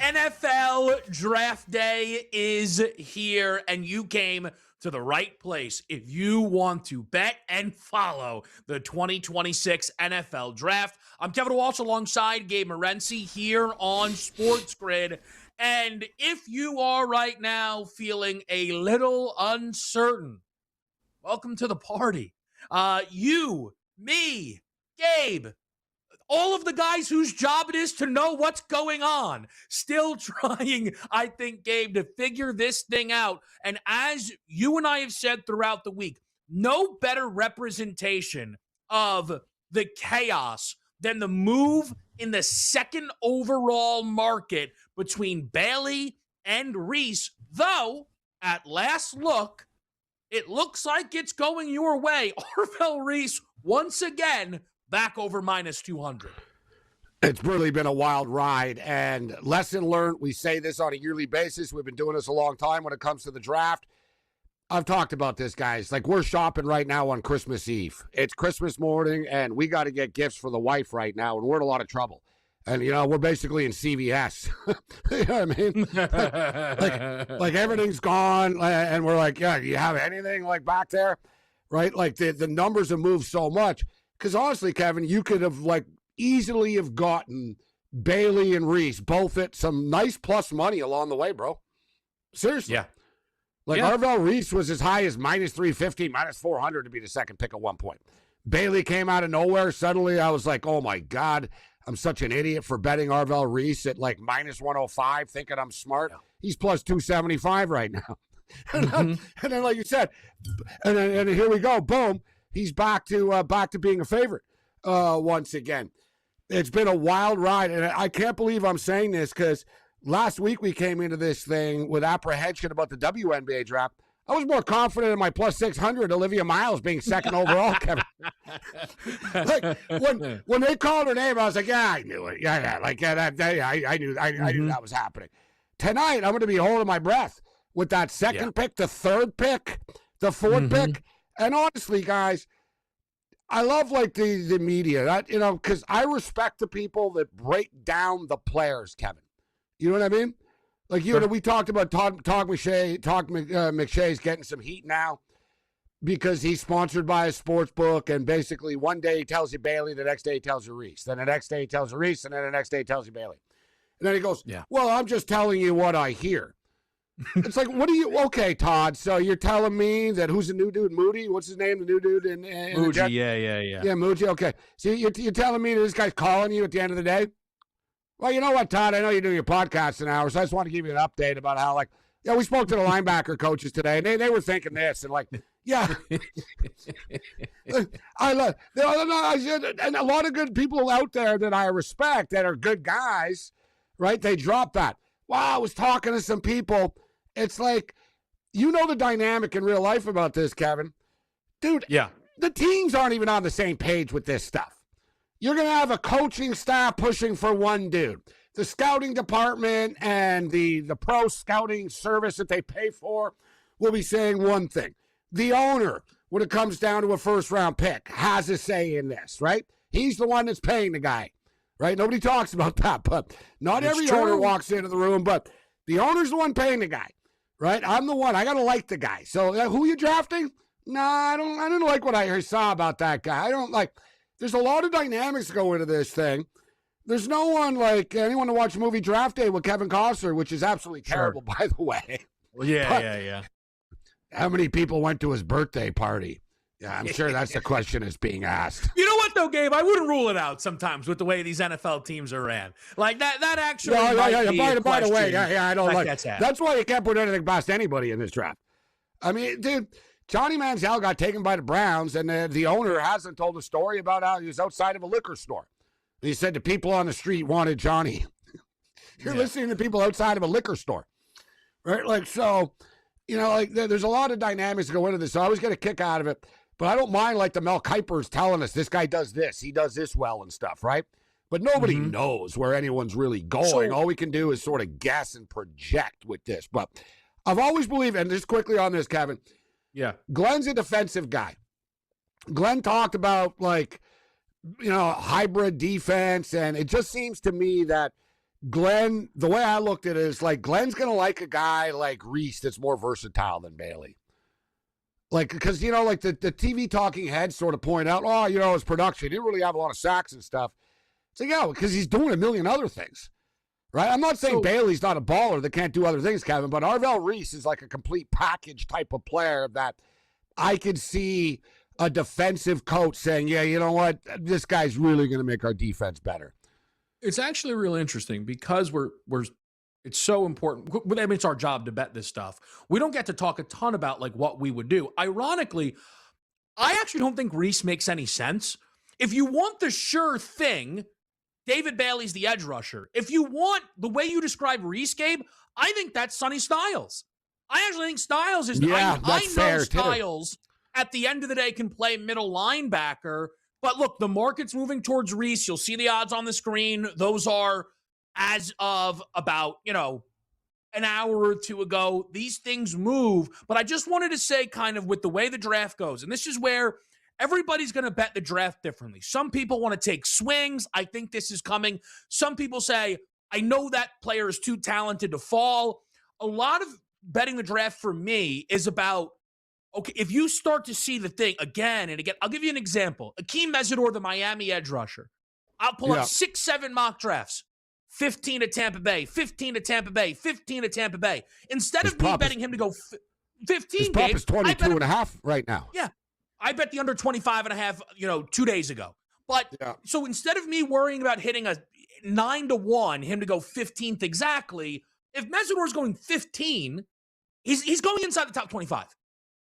NFL Draft Day is here, and you came to the right place if you want to bet and follow the 2026 NFL Draft. I'm Kevin Walsh alongside Gabriel Morency here on SportsGrid. And if you are right now feeling a little uncertain, welcome to the party. You, me, Gabe, all of the guys whose job it is to know what's going on, still trying, I think, Gabe, to figure this thing out. And as you and I have said throughout the week, no better representation of the chaos than the move in the second overall market between Bailey and Reese. Though, at last look, it looks like it's going your way. Arvell Reese, once again, back over minus 200. It's really been a wild ride, and lesson learned. We say this on a yearly basis. We've been doing this a long time when it comes to the draft. I've talked about this, guys. Like, we're shopping right now on Christmas Eve. It's Christmas morning, and we got to get gifts for the wife right now, and we're in a lot of trouble. And, you know, we're basically in CVS. You know what I mean? Like everything's gone, and we're like, yeah, do you have anything, like, back there? Right? Like, the numbers have moved so much. Because honestly, Kevin, you could have like easily have gotten Bailey and Reese both at some nice plus money along the way, bro. Seriously. Yeah. Like Arvell Reese was as high as minus 350, minus 400 to be the second pick at one point. Bailey came out of nowhere. Suddenly I was like, oh my God, I'm such an idiot for betting Arvell Reese at like minus 105, thinking I'm smart. Yeah. He's plus 275 right now. And then, like you said, and here we go, boom. He's back to being a favorite once again. It's been a wild ride, and I can't believe I'm saying this because last week we came into this thing with apprehension about the WNBA draft. I was more confident in my plus 600 Olivia Miles being second overall, Kevin. Like when they called her name, I was like, yeah, I knew it. Yeah, like I knew that was happening. Tonight, I'm going to be holding my breath with that second pick, the third pick, the fourth pick. And honestly, guys, I love like the media, that, you know, because I respect the people that break down the players, Kevin. You know what I mean? Like, you know, we talked about Todd McShay's getting some heat now because he's sponsored by a sports book, and basically one day he tells you Bailey, the next day he tells you Reese, then the next day he tells you Reese, and then the next day he tells you Bailey. And then he goes, well, I'm just telling you what I hear. It's like, what do you? Okay, Todd. So you're telling me that who's the new dude? Moody. What's his name? The new dude in Moody. Yeah, Moody. Okay. So you're telling me that this guy's calling you at the end of the day? Well, you know what, Todd? I know you're doing your podcast an hour, so I just want to give you an update about how, like, we spoke to the linebacker coaches today, and they were thinking this, and like, yeah, I love, and a lot of good people out there that I respect that are good guys, right? They dropped that. Wow, I was talking to some people. It's like, you know the dynamic in real life about this, Kevin. Dude, the teams aren't even on the same page with this stuff. You're going to have a coaching staff pushing for one dude. The scouting department and the pro scouting service that they pay for will be saying one thing. The owner, when it comes down to a first-round pick, has a say in this, right? He's the one that's paying the guy, right? Nobody talks about that, but not every owner walks into the room, but the owner's the one paying the guy. Right, I'm the one. I gotta like the guy. So who you drafting? Nah, I didn't like what I saw about that guy. I don't like. There's a lot of dynamics go into this thing. There's no one like anyone to watch movie Draft Day with Kevin Costner, which is absolutely terrible, by the way. Well, yeah. How many people went to his birthday party? Yeah, I'm sure that's the question that's being asked. You know what, though, Gabe? I wouldn't rule it out sometimes with the way these NFL teams are ran. Like, that actually By the way, I don't like that's why you can't put anything past anybody in this draft. I mean, dude, Johnny Manziel got taken by the Browns, and the owner hasn't told a story about how he was outside of a liquor store. He said the people on the street wanted Johnny. You're listening to people outside of a liquor store. Right? Like, so, you know, like, there's a lot of dynamics that go into this, so I always get a kick out of it. But I don't mind, like, the Mel Kipers telling us this guy does this, he does this well and stuff, right? But nobody knows where anyone's really going. All we can do is sort of guess and project with this. But I've always believed, and just quickly on this, Kevin. Yeah. Glenn's a defensive guy. Glenn talked about, like, you know, hybrid defense, and it just seems to me that Glenn, the way I looked at it is like Glenn's going to like a guy like Reese that's more versatile than Bailey. Like, because, you know, like the TV talking heads sort of point out, oh, you know, his production, he didn't really have a lot of sacks and stuff. It's like, yeah, because he's doing a million other things, right? I'm not saying Bailey's not a baller that can't do other things, Kevin, but Arvell Reese is like a complete package type of player that I could see a defensive coach saying, yeah, you know what, this guy's really going to make our defense better. It's actually really interesting because it's so important. I mean, it's our job to bet this stuff. We don't get to talk a ton about like what we would do. Ironically, I actually don't think Reese makes any sense. If you want the sure thing, David Bailey's the edge rusher. If you want the way you describe Reese, Gabe, I think that's Sonny Styles. I actually think Styles is. Yeah, I know Styles too. At the end of the day can play middle linebacker. But look, the market's moving towards Reese. You'll see the odds on the screen. Those are as of about, you know, an hour or two ago. These things move. But I just wanted to say kind of with the way the draft goes, and this is where everybody's going to bet the draft differently. Some people want to take swings. I think this is coming. Some people say, I know that player is too talented to fall. A lot of betting the draft for me is about, okay, if you start to see the thing again and again, I'll give you an example. Akeem Mesidor, the Miami edge rusher. I'll pull up 6-7 mock drafts. 15 at Tampa Bay, 15 at Tampa Bay, 15 at Tampa Bay. Instead of me betting him to go 15, his prop is 22 and a half right now. Yeah. I bet the under 25 and a half, 2 days ago. But so instead of me worrying about hitting a 9-1, him to go 15th exactly, if Mesidor is going 15, he's going inside the top 25.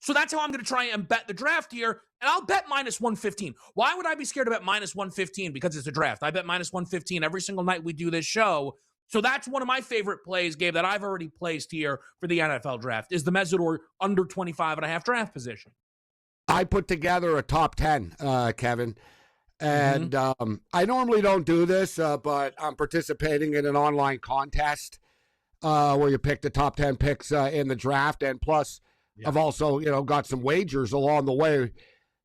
So that's how I'm going to try and bet the draft here, and I'll bet minus 115. Why would I be scared to bet minus 115? Because it's a draft. I bet minus 115 every single night we do this show. So that's one of my favorite plays, Gabe, that I've already placed here for the NFL draft, is the Mesidor under 25 and a half draft position. I put together a top 10, Kevin, and I normally don't do this, but I'm participating in an online contest where you pick the top 10 picks in the draft, and plus I've also, got some wagers along the way.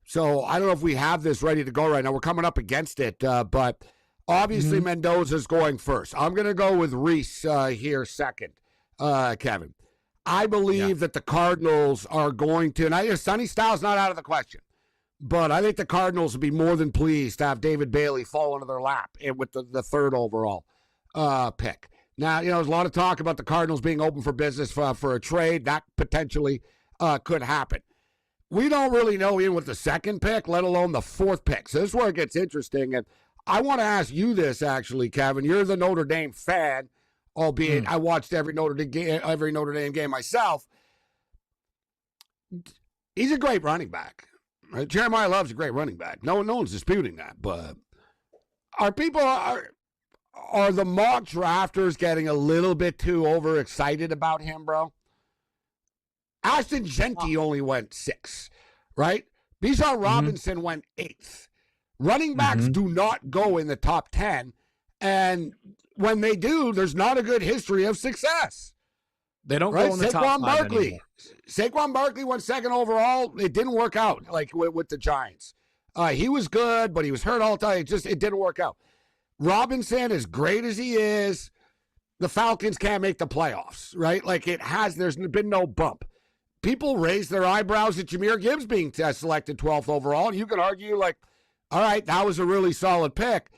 So I don't know if we have this ready to go right now. We're coming up against it, but obviously Mendoza's going first. I'm going to go with Reese here second, Kevin. I believe that the Cardinals are going to, and Sonny Styles not out of the question, but I think the Cardinals would be more than pleased to have David Bailey fall into their lap with the third overall pick. Now, there's a lot of talk about the Cardinals being open for business for a trade. That potentially could happen. We don't really know even with the second pick, let alone the fourth pick. So this is where it gets interesting. And I want to ask you this, actually, Kevin. You're the Notre Dame fan, albeit I watched every Notre Dame game myself. He's a great running back. Right? Jeremiah Love's a great running back. No one's disputing that. But are the mock drafters getting a little bit too overexcited about him, bro? Ashton Genty only went 6, right? Bijan Robinson went 8th. Running backs do not go in the top 10, and when they do, there's not a good history of success. They don't go in the top 5 anymore. Saquon Barkley went 2nd overall. It didn't work out like with the Giants. He was good, but he was hurt all the time. It didn't work out. Robinson, as great as he is, the Falcons can't make the playoffs, right? There's been no bump. People raise their eyebrows at Jahmyr Gibbs being selected 12th overall, and you can argue, all right, that was a really solid pick.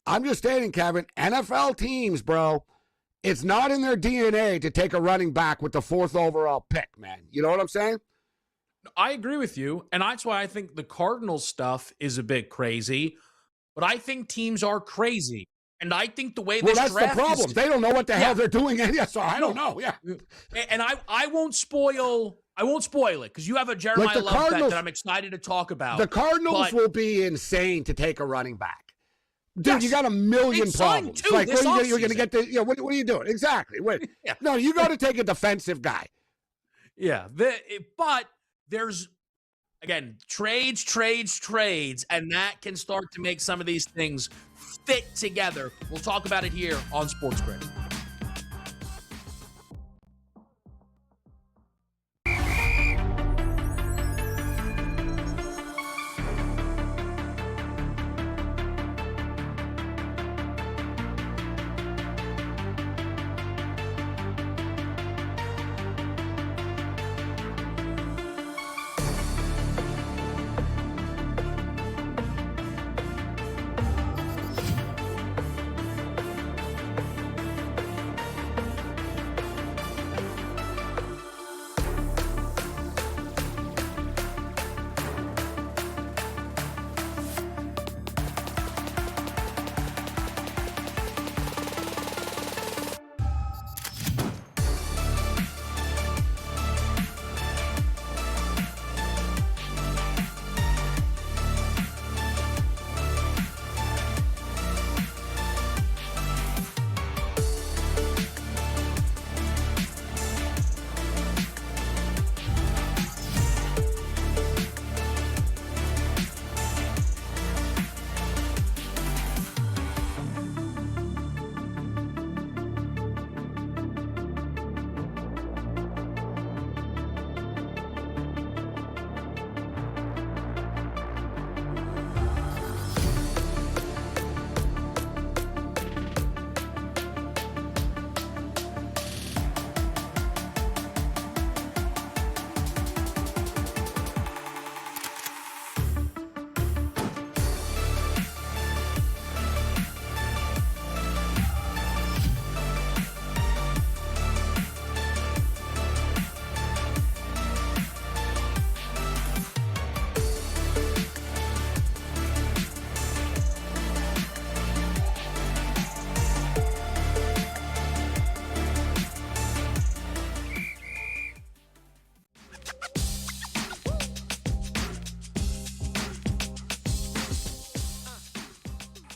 I'm just stating, Kevin, NFL teams, bro, it's not in their DNA to take a running back with the 4th overall pick, man. You know what I'm saying? I agree with you, and that's why I think the Cardinals stuff is a bit crazy. But I think teams are crazy. And I think the way this draft that's the problem. They don't know what the hell they're doing. So I don't know. Yeah. And I won't spoil it because you have a Jeremiah Love bet that I'm excited to talk about. The Cardinals will be insane to take a running back. Dude, you got a million problems. You're going to get the, what are you doing? Exactly. No, you got to take a defensive guy. Yeah. But there's, again, trades, and that can start to make some of these things fit together. We'll talk about it here on SportsGrid.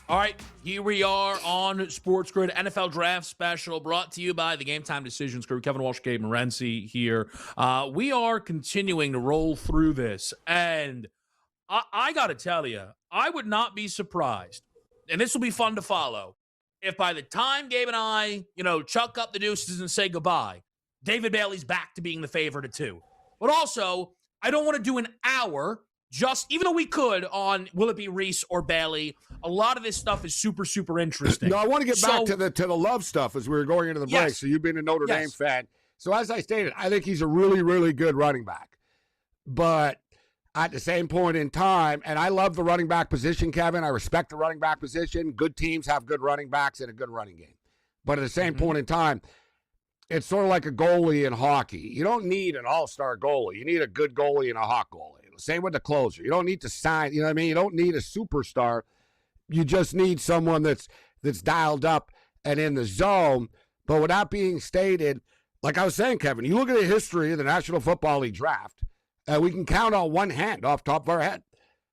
All right, here we are on SportsGrid NFL Draft Special, brought to you by the GameTime Decisions crew. Kevin Walsh, Gabriel Morency here. We are continuing to roll through this, and I got to tell you, I would not be surprised, and this will be fun to follow, if by the time Gabe and I, chuck up the deuces and say goodbye, David Bailey's back to being the favorite of 2. But also, I don't want to do an hour, even though we could, on will it be Reese or Bailey. A lot of this stuff is super, super interesting. No, I want to get back to the love stuff as we were going into the break. So you've been a Notre Dame fan. So as I stated, I think he's a really, really good running back. But at the same point in time, and I love the running back position, Kevin. I respect the running back position. Good teams have good running backs and a good running game. But at the same point in time, it's sort of like a goalie in hockey. You don't need an all-star goalie. You need a good goalie and a hot goalie. Same with the closer. You don't need to sign, you know what I mean? You don't need a superstar. You just need someone that's dialed up and in the zone. But with that being stated, like I was saying, Kevin, you look at the history of the National Football League draft, we can count on one hand off the top of our head.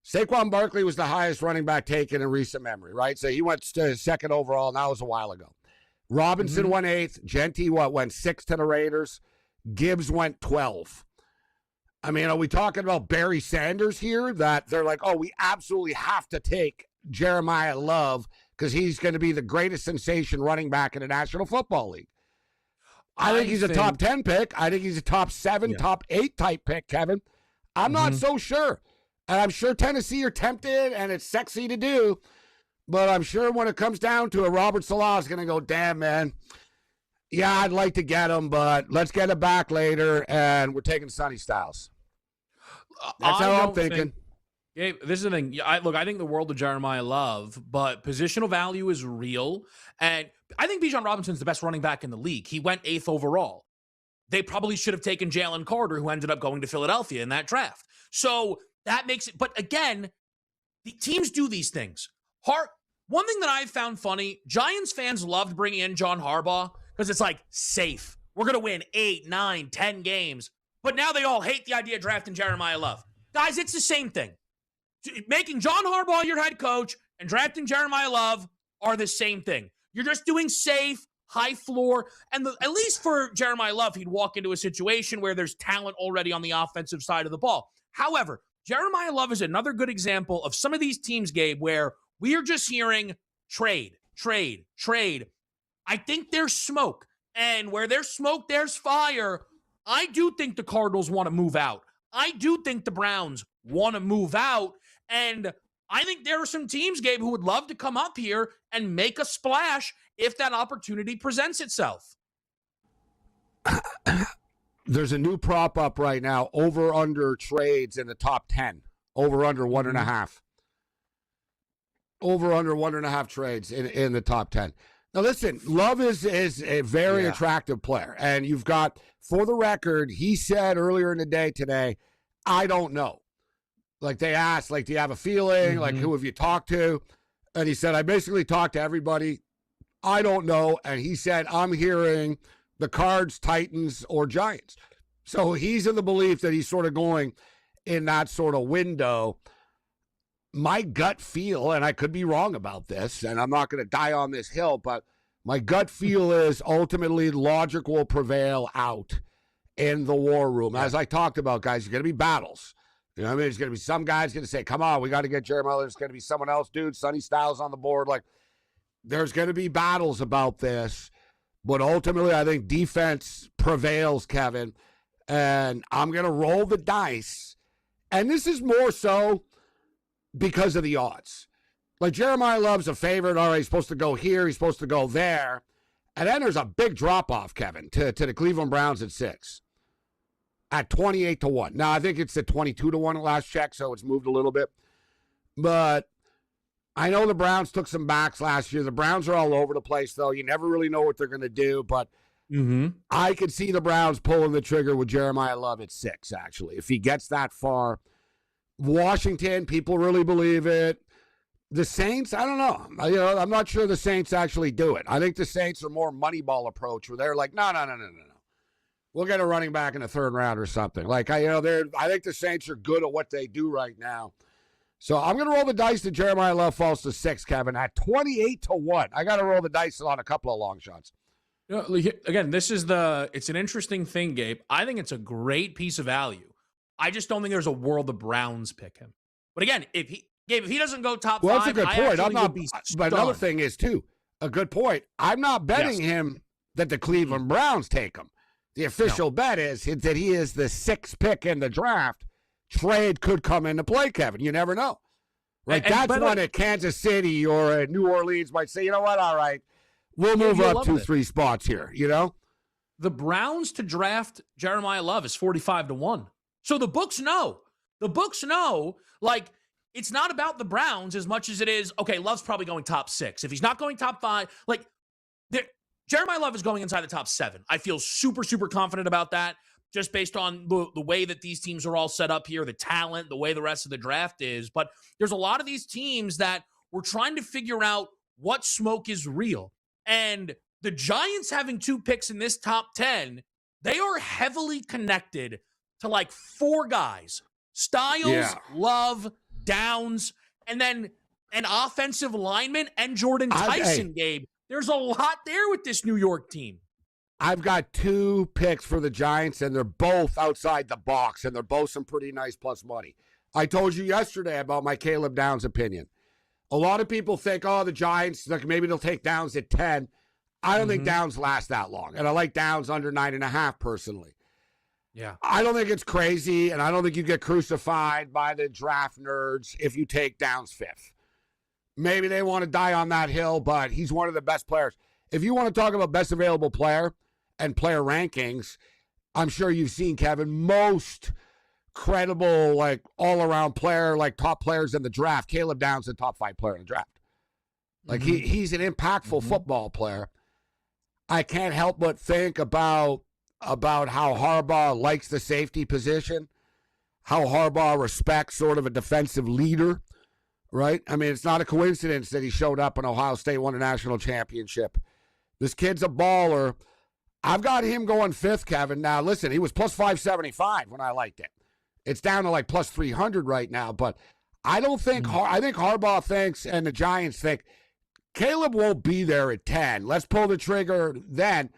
Saquon Barkley was the highest running back taken in recent memory, right? So he went to second overall, and that was a while ago. Robinson went 8th. Genty, went 6th to the Raiders. Gibbs went 12th. I mean, are we talking about Barry Sanders here, that they're like, oh, we absolutely have to take Jeremiah Love because he's going to be the greatest sensation running back in the National Football League? I think he's a top 10 pick. I think he's a top 7, top 8 type pick, Kevin. I'm not so sure. And I'm sure Tennessee are tempted, and it's sexy to do. But I'm sure when it comes down to it, Robert Salah is going to go, damn, man. Yeah, I'd like to get him, but let's get it back later, and we're taking Sonny Styles. That's how I'm thinking. Gabe, this is the thing. I think the world of Jeremiah Love, but positional value is real. And I think Bijan Robinson's the best running back in the league. He went 8th overall. They probably should have taken Jalen Carter, who ended up going to Philadelphia in that draft. So that makes it. But again, the teams do these things. One thing that I've found funny, Giants fans loved bringing in John Harbaugh because it's like safe. We're going to win 8, 9, 10 games. But now they all hate the idea of drafting Jeremiah Love. Guys, it's the same thing. Making John Harbaugh your head coach and drafting Jeremiah Love are the same thing. You're just doing safe, high floor. And at least for Jeremiah Love, he'd walk into a situation where there's talent already on the offensive side of the ball. However, Jeremiah Love is another good example of some of these teams, Gabe, where we are just hearing trade, trade, trade. I think there's smoke. And where there's smoke, there's fire. I do think the Cardinals want to move out. I do think the Browns want to move out. And I think there are some teams, Gabe, who would love to come up here and make a splash if that opportunity presents itself. There's a new prop up right now, over-under trades in the top 10. Over-under 1.5. Over-under 1.5 trades in the top 10. Now, listen, Love is a very attractive player. And you've got, for the record, he said earlier in the day today, I don't know. Like, they asked, like, do you have a feeling? Like, who have you talked to? And he said, I basically talked to everybody. I don't know. And he said, I'm hearing the Cards, Titans, or Giants. So he's in the belief that he's sort of going in that sort of window. My gut feel, and I could be wrong about this, and I'm not going to die on this hill, but my gut feel is ultimately logic will prevail out in the war room. As I talked about, guys, there's going to be battles. You know what I mean? There's going to be some guys going to say, come on, we got to get Jeremiah. There's going to be someone else, dude. Sonny Styles on the board. Like, there's going to be battles about this. But ultimately, I think defense prevails, Kevin. And I'm going to roll the dice. And this is more so because of the odds. Like, Jeremiah Love's a favorite. All right, he's supposed to go here. He's supposed to go there. And then there's a big drop-off, Kevin, to the Cleveland Browns at 6. At 28-1. Now, I think it's at 22-1 at last check, so it's moved a little bit. But I know the Browns took some backs last year. The Browns are all over the place, though. You never really know what they're going to do. But I could see the Browns pulling the trigger with Jeremiah Love at 6, actually. If he gets that far. Washington, people really believe it. The Saints, I don't know. You know, I'm not sure the Saints actually do it. I think the Saints are more Moneyball approach, where they're like, no. We'll get a running back in the 3rd round or something. Like, I think the Saints are good at what they do right now. So I'm going to roll the dice that Jeremiah Love falls to 6, Kevin, at 28-1. I got to roll the dice on a couple of long shots. Again, it's an interesting thing, Gabe. I think it's a great piece of value. I just don't think there's a world the Browns pick him. But again, if he doesn't go top 5, that's a good point. I'm not. But another thing is too a good point. I'm not betting him that the Cleveland Browns take him. The official bet is that he is the 6th pick in the draft. Trade could come into play, Kevin. You never know. Right? That's when at Kansas City or at New Orleans might say, you know what? All right, we'll move up 2-3 spots here. You know, the Browns to draft Jeremiah Love is 45-1. So the books know. The books know. Like, it's not about the Browns as much as it is, okay, Love's probably going top 6. If he's not going top 5, like, Jeremiah Love is going inside the top 7. I feel super, super confident about that, just based on the way that these teams are all set up here, the talent, the way the rest of the draft is. But there's a lot of these teams that we're trying to figure out what smoke is real. And the Giants having 2 picks in this top 10, they are heavily connected to like 4 guys. Styles, Love, Downs, and then an offensive lineman and Jordan Tyson, Gabe. There's a lot there with this New York team. I've got 2 picks for the Giants, and they're both outside the box, and they're both some pretty nice plus money. I told you yesterday about my Caleb Downs opinion. A lot of people think, the Giants, like maybe they'll take Downs at 10. I don't think Downs lasts that long, and I like Downs under 9.5 personally. Yeah. I don't think it's crazy, and I don't think you get crucified by the draft nerds if you take Downs 5th. Maybe they want to die on that hill, but he's one of the best players. If you want to talk about best available player and player rankings, I'm sure you've seen, Kevin, most credible, like, all-around player, like, top players in the draft. Caleb Downs, the top 5 player in the draft. Like, he's an impactful football player. I can't help but think about how Harbaugh likes the safety position, how Harbaugh respects sort of a defensive leader, right? I mean, it's not a coincidence that he showed up when Ohio State won a national championship. This kid's a baller. I've got him going 5th, Kevin. Now, listen, he was plus 575 when I liked it. It's down to like plus 300 right now, but I don't think I think Harbaugh thinks and the Giants think Caleb won't be there at 10. Let's pull the trigger then.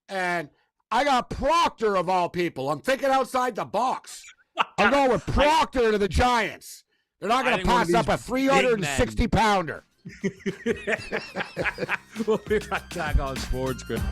And I got Proctor of all people. I'm thinking outside the box. I'm going with Proctor to the Giants. They're not going to pass up a 360-pounder. We'll be right back on SportsGrid.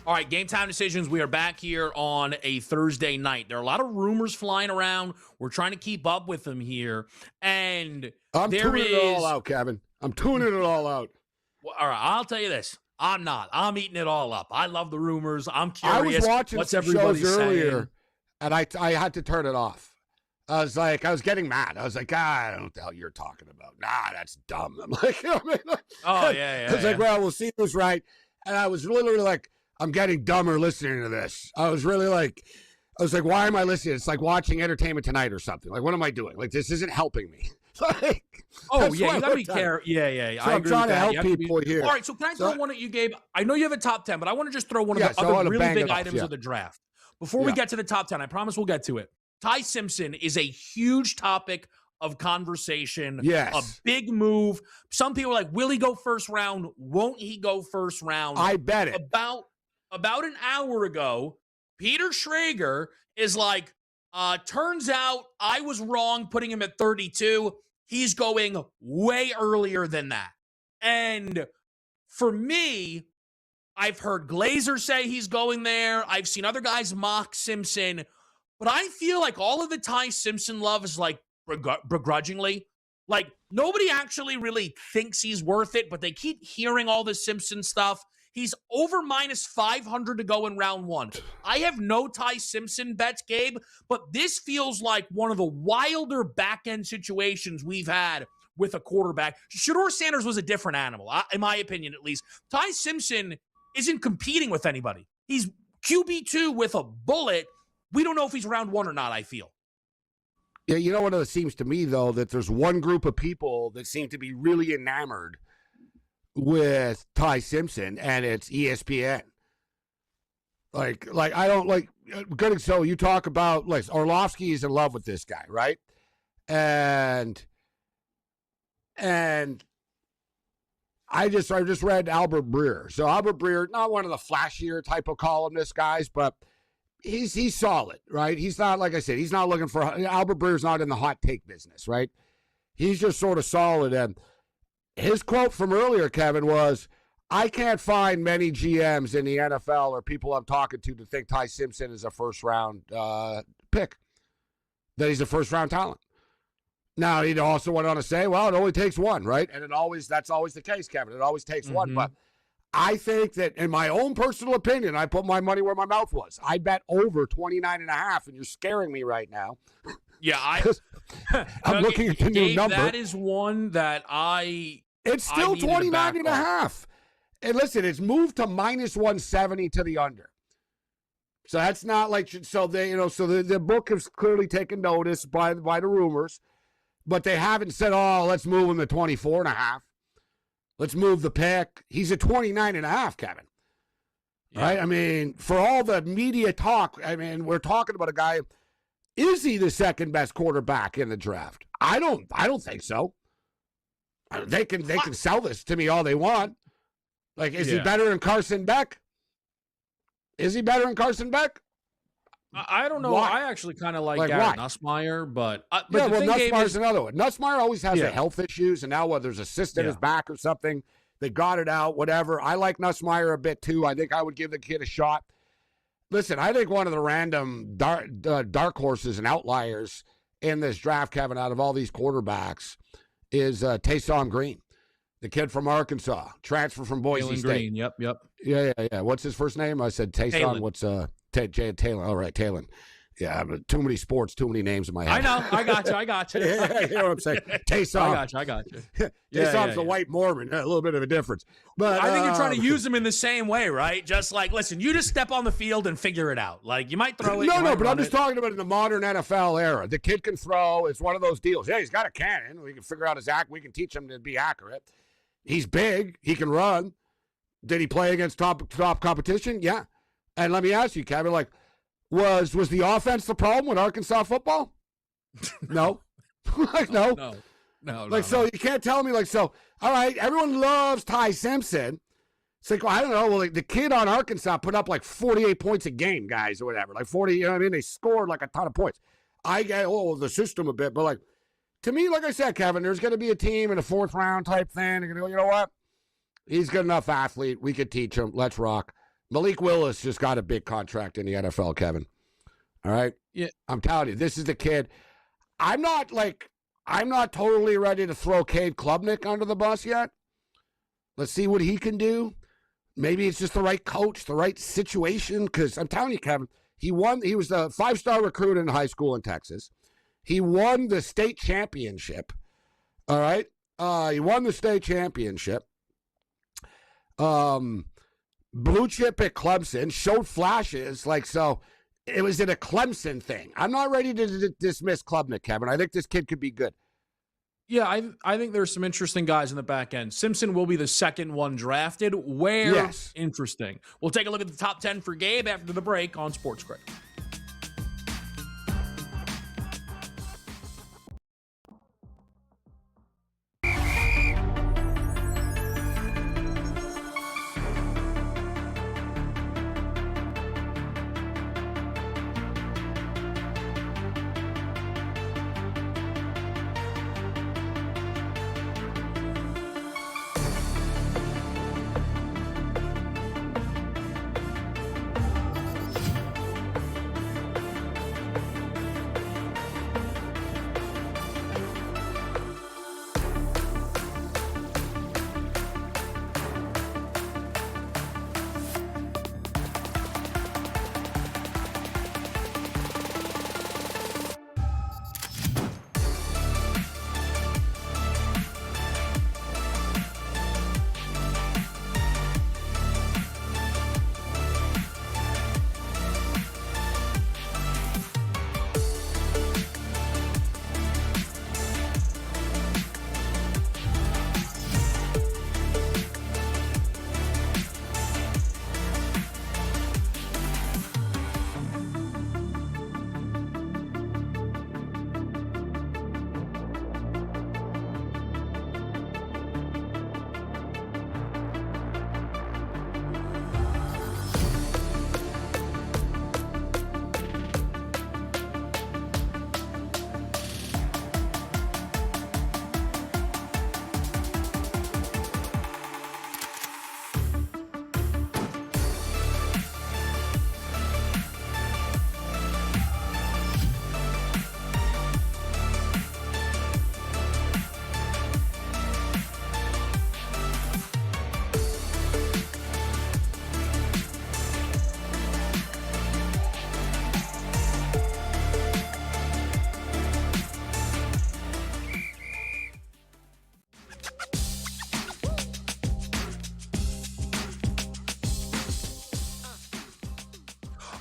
All right, Game Time Decisions. We are back here on a Thursday night. There are a lot of rumors flying around. We're trying to keep up with them here. And I'm tuning it all out, Kevin. I'm tuning it all out. Well, all right, I'll tell you this. I'm not. I'm eating it all up. I love the rumors. I'm curious. I was watching what's some everybody shows earlier, saying. and I had to turn it off. I was getting mad. I was like, I don't know what the hell you're talking about. Nah, that's dumb. I'm like, you know what I mean? Oh, yeah. I was like, well, we'll see who's right. And I was literally like, I'm getting dumber listening to this. I was like, why am I listening? It's like watching Entertainment Tonight or something. Like, what am I doing? Like, this isn't helping me. Like, oh, yeah, you got to be careful. Yeah. So I'm trying to help people here. All right, so can I throw one at you, Gabe? I know you have a top 10, but I want to just throw one of the I other really big items of the draft. Before we Yeah. get to the top 10, I promise we'll get to it. Ty Simpson is a huge topic of conversation. Yes. A big move. Some people are like, will he go first round? Won't he go first round? I bet it. About an hour ago, Peter Schrager is like, turns out I was wrong putting him at 32. He's going way earlier than that. And for me, I've heard Glazer say he's going there. I've seen other guys mock Simpson. But I feel like all of the Ty Simpson love is like begrudgingly. Like nobody actually really thinks he's worth it, but they keep hearing all this Simpson stuff. He's over minus 500 to go in round one. I have no Ty Simpson bets, Gabe, but this feels like one of the wilder back-end situations we've had with a quarterback. Shedeur Sanders was a different animal, in my opinion at least. Ty Simpson isn't competing with anybody. He's QB2 with a bullet. We don't know if he's round one or not, I feel. Yeah, you know what it seems to me, though, that there's one group of people that seem to be really enamored with Ty Simpson, and it's ESPN. Like I don't like good. So you talk about like Orlovsky is in love with this guy, right? And I just read Albert Breer. So Albert Breer, not one of the flashier type of columnist guys, but he's solid, right? He's not, like I said, he's not looking for Albert Breer's not in the hot take business, right? He's just sort of solid. And his quote from earlier, Kevin, was, I can't find many GMs in the NFL or people I'm talking to think Ty Simpson is a first-round pick, that he's a first-round talent. Now, he also went on to say, well, it only takes one, right? And that's always the case, Kevin. It always takes one. But I think that, in my own personal opinion, I put my money where my mouth was. I bet over 29.5, and you're scaring me right now. Yeah, I'm looking at the new number. That is one that It's still 29.5. And listen, it's moved to minus 170 to the under. So that's not like, so the book has clearly taken notice by the rumors, but they haven't said, oh, let's move him to 24.5. Let's move the pick. He's at 29.5, Kevin. Yeah. Right? I mean, for all the media talk, I mean, we're talking about a guy. Is he the second best quarterback in the draft? I don't think so. They can sell this to me all they want. Like, is he better than Carson Beck? Is he better than Carson Beck? I don't know. Why? I actually kind of like Garrett Nussmeier, but Nussmeier's another one. Nussmeier always has the health issues, and now whether there's a cyst in his back or something, they got it out, whatever. I like Nussmeier a bit, too. I think I would give the kid a shot. Listen, I think one of the random dark horses and outliers in this draft, Kevin, out of all these quarterbacks, is Taysom Green, the kid from Arkansas, transfer from Boise State. Green, yep. Yeah. What's his first name? I said Taysom. Talon. What's Talon? All right, Talon. Yeah, but too many sports, too many names in my head. I know. I got you. Yeah, you know what I'm saying? Taysom. I got you. Taysom's the white Mormon. A little bit of a difference. But I think you're trying to use him in the same way, right? Just like, listen, you just step on the field and figure it out. Like, you might throw it. No, but I'm just talking about in the modern NFL era. The kid can throw. It's one of those deals. Yeah, he's got a cannon. We can figure out his act. We can teach him to be accurate. He's big. He can run. Did he play against top competition? Yeah. And let me ask you, Kevin, like, was the offense the problem with Arkansas football? No. Like, no. Like, so you can't tell me, like, so, all right, everyone loves Ty Simpson. It's like, well, I don't know. Well, like, the kid on Arkansas put up like 48 points a game, guys, or whatever. Like 40, you know what I mean? They scored like a ton of points. I get, the system a bit, but like, to me, like I said, Kevin, there's going to be a team in a fourth round type thing. They're going to go, you know what? He's good enough athlete. We could teach him. Let's rock. Malik Willis just got a big contract in the NFL, Kevin. All right? Yeah. I'm telling you, this is the kid. I'm not totally ready to throw Cade Klubnik under the bus yet. Let's see what he can do. Maybe it's just the right coach, the right situation, because I'm telling you, Kevin, he was the 5-star recruit in high school in Texas. He won the state championship. All right? He won the state championship. Blue chip at Clemson, showed flashes, so it was in a Clemson thing. I'm not ready to dismiss Klubnik, Kevin. I think this kid could be good. Yeah, I think there's some interesting guys in the back end. Simpson will be the second one drafted. Where? Yes. Interesting. We'll take a look at the top 10 for Gabe after the break on SportsGrid.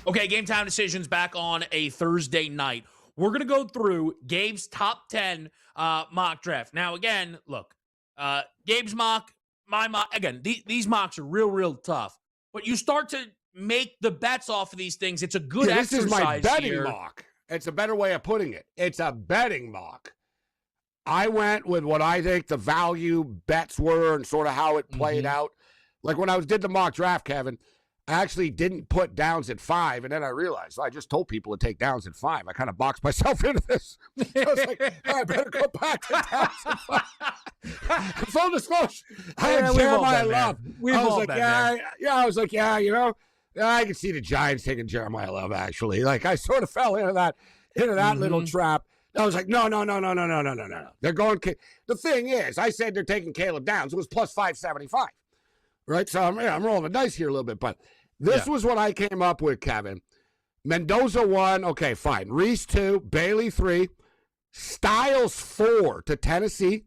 Okay, game time decisions back on a Thursday night. We're going to go through Gabe's top 10 mock draft. Now, again, look, Gabe's mock, my mock, again, these mocks are real tough. But you start to make the bets off of these things. It's a good exercise. This is my betting here. mock. It's a better way of putting it. It's a betting mock. I went with what I think the value bets were and sort of how it played out. Like when I did the mock draft, Kevin, I actually didn't put downs at 5, and then I realized I just told people to take downs at 5. I kind of boxed myself into this. I was like, I better go back to downs at 5. Full disclosure, I had Jeremiah Love. I was like, I can see the Giants taking Jeremiah Love, actually. Like, I sort of fell into that little trap. I was like, no. They're going. The thing is, I said they're taking Caleb Downs. It was plus 575. Right? So I'm rolling the dice here a little bit, but this was what I came up with, Kevin. Mendoza 1, okay, fine. Reese 2, Bailey 3, Styles 4 to Tennessee.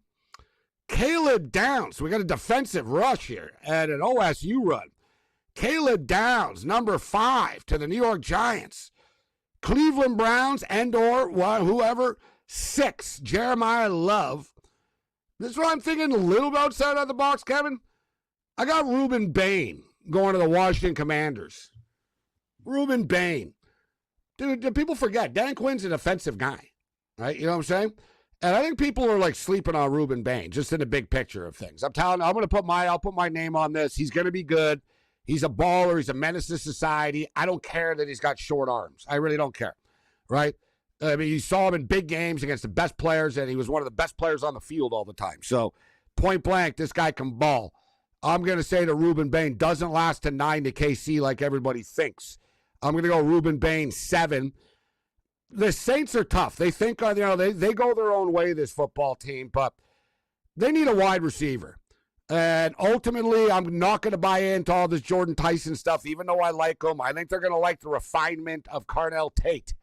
Caleb Downs, we got a defensive rush here and an OSU run. Caleb Downs, number 5 to the New York Giants. Cleveland Browns and/or whoever, 6, Jeremiah Love. This is what I'm thinking a little bit outside of the box, Kevin. I got Reuben Bain going to the Washington Commanders. Reuben Bain. Dude, do people forget? Dan Quinn's an offensive guy, right? You know what I'm saying? And I think people are like sleeping on Reuben Bain, just in the big picture of things. I'm telling you, I'll put my name on this. He's going to be good. He's a baller. He's a menace to society. I don't care that he's got short arms. I really don't care, right? I mean, you saw him in big games against the best players, and he was one of the best players on the field all the time. So, point blank, this guy can ball. I'm going to say that Ruben Bain doesn't last to 9 to KC like everybody thinks. I'm going to go Ruben Bain 7. The Saints are tough. They think, they go their own way, this football team, but they need a wide receiver. And ultimately, I'm not going to buy into all this Jordan Tyson stuff, even though I like him. I think they're going to like the refinement of Carnell Tate.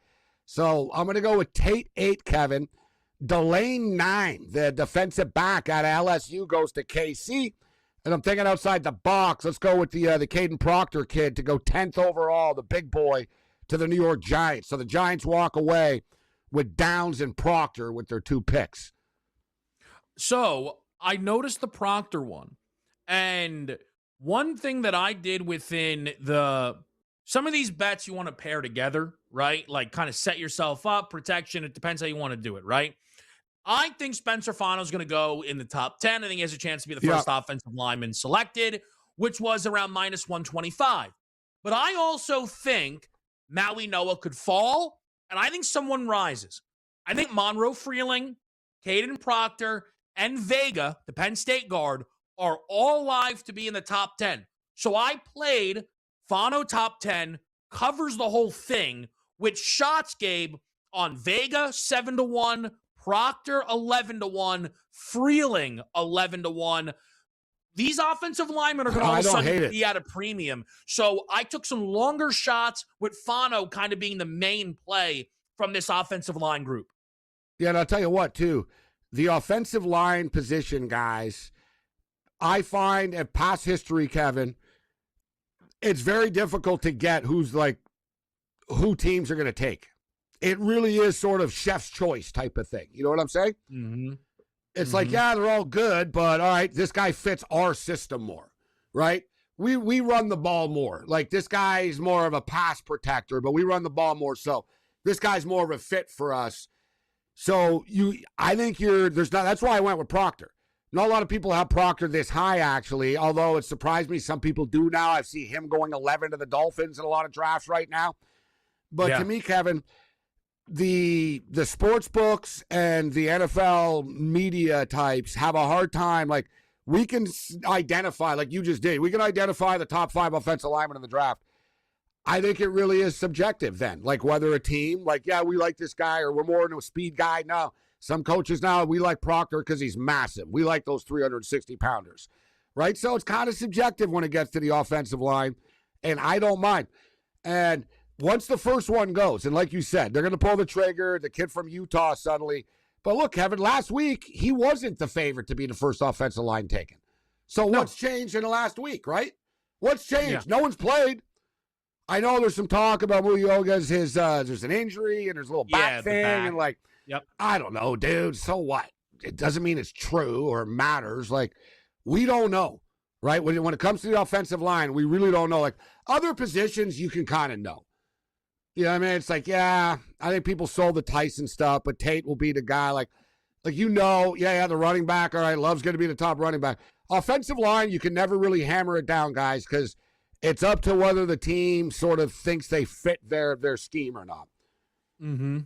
So I'm going to go with Tate 8, Kevin. Delane 9, the defensive back out of LSU, goes to KC. And I'm thinking outside the box. Let's go with the Caden Proctor kid to go 10th overall, the big boy, to the New York Giants. So the Giants walk away with Downs and Proctor with their 2 picks. So I noticed the Proctor one. And one thing that I did within some of these bets you want to pair together, right? Like kind of set yourself up, protection. It depends how you want to do it, right? I think Spencer Fano's going to go in the top 10. I think he has a chance to be the first offensive lineman selected, which was around minus 125. But I also think Maui Noah could fall, and I think someone rises. I think Monroe Freeling, Caden Proctor, and Vega, the Penn State guard, are all live to be in the top 10. So I played Fano top 10, covers the whole thing, with shots, Gabe, on Vega 7-1, Proctor 11-1, Freeling 11-1. These offensive linemen are going to all of a sudden be at a premium. So I took some longer shots with Fano kind of being the main play from this offensive line group. Yeah, and I'll tell you what, too. The offensive line position, guys, I find at past history, Kevin, it's very difficult to get who teams are going to take. It really is sort of chef's choice type of thing. You know what I'm saying? Mm-hmm. It's like, yeah, they're all good, but all right, this guy fits our system more, right? We run the ball more. Like, this guy's more of a pass protector, but we run the ball more. So this guy's more of a fit for us. So that's why I went with Proctor. Not a lot of people have Proctor this high, actually, although it surprised me. Some people do now. I see him going 11 to the Dolphins in a lot of drafts right now. But to me, Kevin, the sports books and the NFL media types have a hard time. Like, we can identify, like you just did, we can identify the top 5 offensive linemen in the draft. I think it really is subjective then. Like, whether a team, like, yeah, we like this guy, or we're more into a speed guy. No, some coaches now, we like Proctor because he's massive. We like those 360-pounders, right? So it's kind of subjective when it gets to the offensive line, and I don't mind. And once the first one goes, and like you said, they're going to pull the trigger, the kid from Utah suddenly. But look, Kevin, last week, he wasn't the favorite to be the first offensive line taken. So what's changed in the last week, right? What's changed? No one's played. I know there's some talk about Mulioga's there's an injury and there's a little back thing. And like, I don't know, dude. So what? It doesn't mean it's true or matters. Like, we don't know, right? When it comes to the offensive line, we really don't know. Like, other positions, you can kind of know. You know what I mean? It's like, yeah, I think people sold the Tyson stuff, but Tate will be the guy. Like the running back, all right, Love's going to be the top running back. Offensive line, you can never really hammer it down, guys, because it's up to whether the team sort of thinks they fit their scheme or not. Mm-hmm.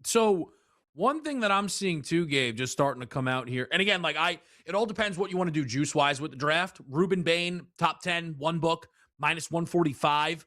So one thing that I'm seeing too, Gabe, just starting to come out here, and again, it all depends what you want to do juice-wise with the draft. Ruben Bain, top 10, one book, minus 145.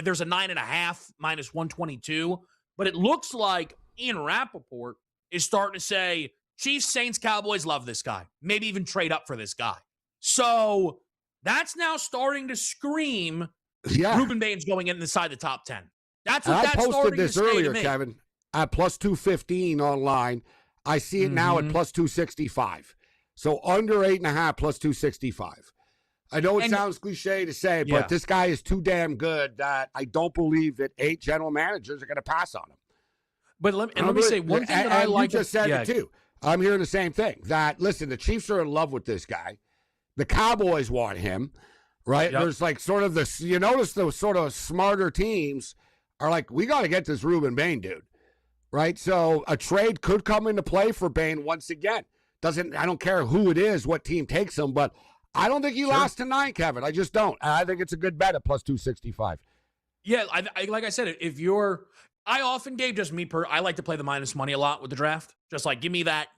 There's a 9.5, minus 122. But it looks like Ian Rappaport is starting to say, Chiefs, Saints, Cowboys love this guy. Maybe even trade up for this guy. So that's now starting to scream Ruben Bain's going inside the top 10. That's what that's starting to say to me. I posted this earlier, Kevin, at plus 215 online. I see it now at plus 265. So under 8.5, plus 265. I know it sounds cliche to say, but this guy is too damn good that I don't believe that 8 general managers are going to pass on him. But let me say one thing that I like. You just said it too. I'm hearing the same thing. That, listen, the Chiefs are in love with this guy. The Cowboys want him, right? Yep. There's like sort of this, you notice those sort of smarter teams are like, we got to get this Ruben Bain dude, right? So a trade could come into play for Bain once again. I don't care who it is, what team takes him, but I don't think he lasts tonight, Kevin. I just don't. I think it's a good bet at plus 265. Yeah, I like I said, I often, Gabe, just I like to play the minus money a lot with the draft. Just like, give me that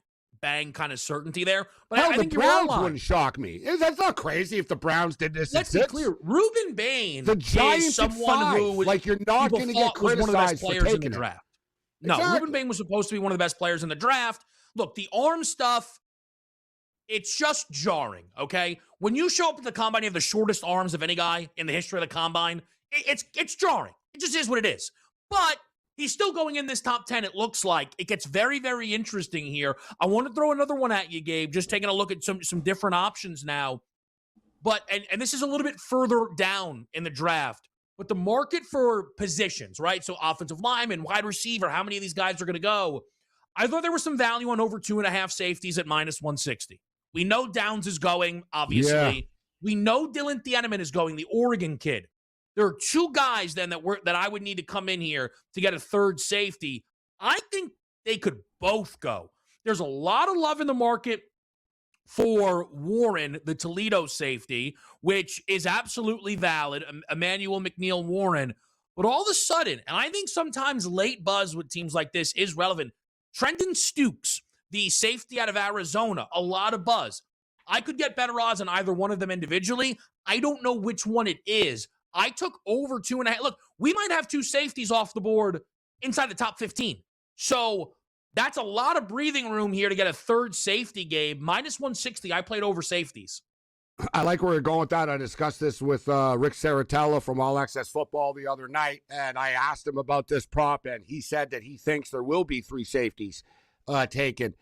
bang kind of certainty there. But Hell, I the think you're all Browns on. wouldn't shock me. That's not crazy if the Browns did this. Let's be clear. Reuben Bain the Giants is someone who was, like you're not going to get criticized one of the best players for in the taking draft. it. No, Exactly. Reuben Bain was supposed to be one of the best players in the draft. Look, the arm stuff, it's just jarring, okay? When you show up at the combine, you have the shortest arms of any guy in the history of the combine. It's jarring. It just is what it is. But he's still going in this top 10, it looks like. It gets very, very interesting here. I want to throw another one at you, Gabe, just taking a look at some different options now. But, and this is a little bit further down in the draft, but the market for positions, right? So offensive lineman, wide receiver, how many of these guys are going to go? I thought there was some value on over 2.5 safeties at minus 160. We know Downs is going, obviously. Yeah. We know Dylan Thieneman is going, the Oregon kid. There are two guys then that I would need to come in here to get a third safety. I think they could both go. There's a lot of love in the market for Warren, the Toledo safety, which is absolutely valid, Emmanuel McNeil Warren. But all of a sudden, and I think sometimes late buzz with teams like this is relevant, Trenton Stukes, the safety out of Arizona, a lot of buzz. I could get better odds on either one of them individually. I don't know which one it is. I took over 2.5. Look, we might have two safeties off the board inside the top 15. So that's a lot of breathing room here to get a third safety, Gabe. Minus 160, I played over safeties. I like where you're going with that. I discussed this with Rick Saratella from All Access Football the other night, and I asked him about this prop, and he said that he thinks there will be three safeties taken